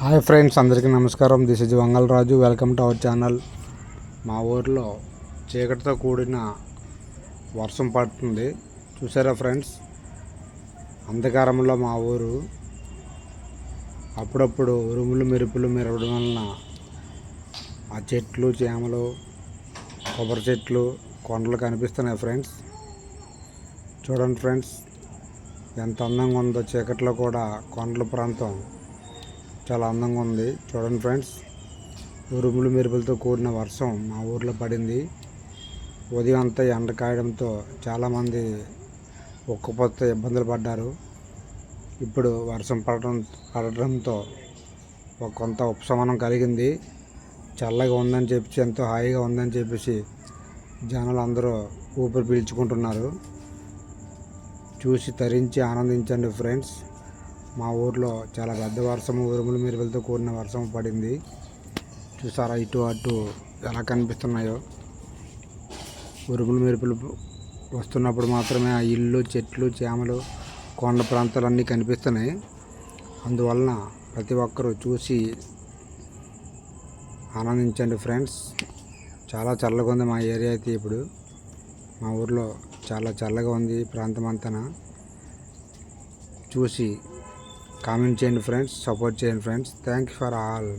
Hi friends, అందరికీ నమస్కారం. This is Vangalraju. Welcome to our channel. మా ఊరిలో చీకటితో కూడిన వర్షం పడుతుంది. చూసారా ఫ్రెండ్స్, అంధకారంలో మా ఊరు. అప్పుడప్పుడు ఉరుములు మెరుపులు మెరవడం వలన ఆ చెట్లు, చేమలు, కొబ్బరి చెట్లు, కొండలు కనిపిస్తున్నాయి ఫ్రెండ్స్. చూడండి ఫ్రెండ్స్, ఎంత అందంగా ఉందో. చీకట్లో కూడా కొండల ప్రాంతం చాలా అందంగా ఉంది. చూడండి ఫ్రెండ్స్, ఉరుములు మెరుపులతో కూడిన వర్షం మా ఊర్లో పడింది. ఉదయం అంతా ఎండ కాయడంతో చాలామంది ఉక్కపోతే ఇబ్బందులు పడ్డారు. ఇప్పుడు వర్షం పడడంతో కొంత ఉపశమనం కలిగింది. చల్లగా ఉందని చెప్పి, ఎంతో హాయిగా ఉందని చెప్పేసి జనాలు అందరూ ఊపిరి పీల్చుకుంటున్నారు. చూసి తరించి ఆనందించండి ఫ్రెండ్స్. మా ఊర్లో చాలా పెద్ద వర్షము, ఉరుములు మెరుపులతో కూడిన వర్షం పడింది. చూసారా, ఇటు అటు ఎలా కనిపిస్తున్నాయో. ఉరుములు మెరుపులు వస్తున్నప్పుడు మాత్రమే ఆ ఇల్లు, చెట్లు, చేమలు, కొండ ప్రాంతాలన్నీ కనిపిస్తున్నాయి. అందువలన ప్రతి ఒక్కరూ చూసి ఆనందించండి ఫ్రెండ్స్. చాలా చల్లగా ఉంది మా ఏరియా అయితే. ఇప్పుడు మా ఊర్లో చాలా చల్లగా ఉంది ప్రాంతం అంతా. చూసి కామెంట్ చేయండి ఫ్రెండ్స్, సపోర్ట్ చేయండి friends. Thank you for all.